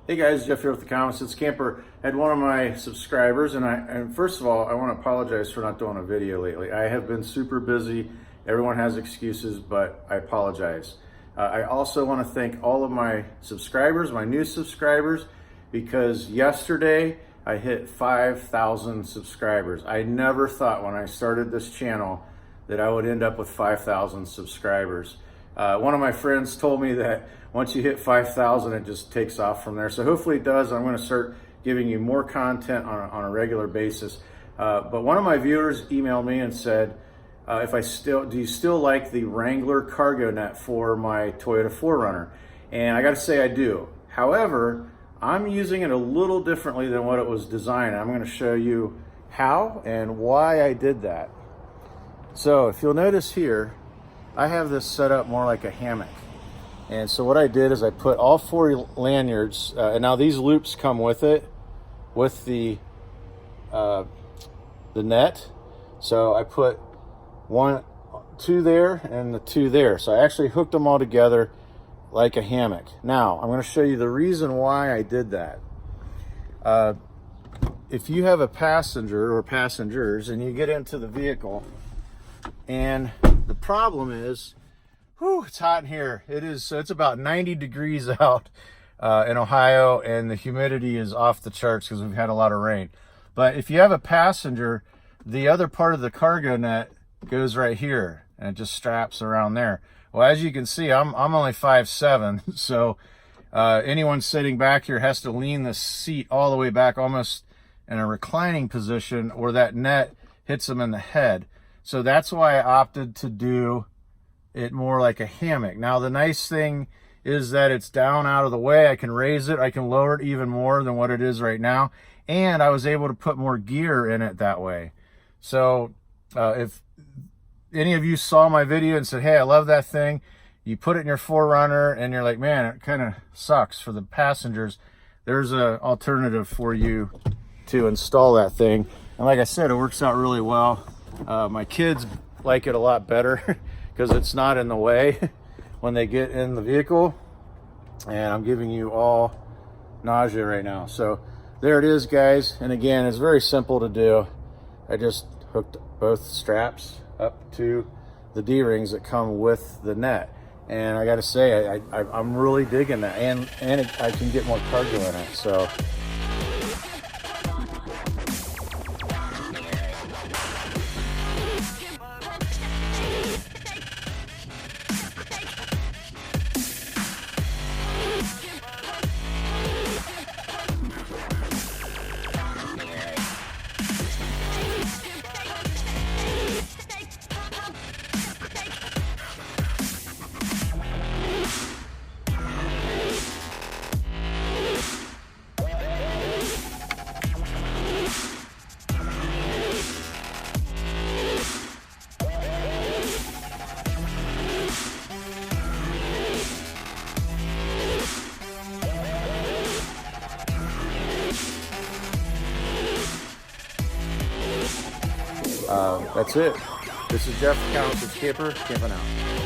Hey guys, Jeff here with the Common Sense Camper. I had one of my subscribers, and first of all, I want to apologize for not doing a video lately. I have been super busy. Everyone has excuses, but I apologize. I also want to thank all of my subscribers, my new subscribers, because yesterday I hit 5,000 subscribers. I never thought when I started this channel that I would end up with 5,000 subscribers. One of my friends told me that once you hit 5,000, it just takes off from there. So hopefully it does. I'm going to start giving you more content on a regular basis. But one of my viewers emailed me and said, do you still like the Wrangler cargo net for my Toyota 4Runner? And I got to say I do. However, I'm using it a little differently than what it was designed. I'm going to show you how and why I did that. So if you'll notice here, I have this set up more like a hammock. And so what I did is I put all 4 lanyards, and now these loops come with it, with the net. So I put 2 there and the 2 there. So I actually hooked them all together like a hammock. Now I'm going to show you the reason why I did that. If you have a passenger or passengers and you get into the vehicle, and the problem is, it's hot in here. It's about 90 degrees out in Ohio, and the humidity is off the charts because we've had a lot of rain. But if you have a passenger, the other part of the cargo net goes right here, and it just straps around there. Well, as you can see, I'm only 5'7", so anyone sitting back here has to lean the seat all the way back, almost in a reclining position, or that net hits them in the head. So that's why I opted to do it more like a hammock. Now the nice thing is that it's down out of the way. I can raise it, I can lower it even more than what it is right now, and I was able to put more gear in it that way. So if any of you saw my video and said, hey, I love that thing, you put it in your 4Runner and you're like, man, it kind of sucks for the passengers, there's an alternative for you to install that thing. And like I said, it works out really well. My kids like it a lot better because it's not in the way when they get in the vehicle. And I'm giving you all nausea right now. So there it is, guys. And again, it's very simple to do. I just hooked both straps up to the D-rings that come with the net. And I got to say, I'm really digging that. And I can get more cargo in it. So that's it. This is Jeff, Common Sense Camper, camping out.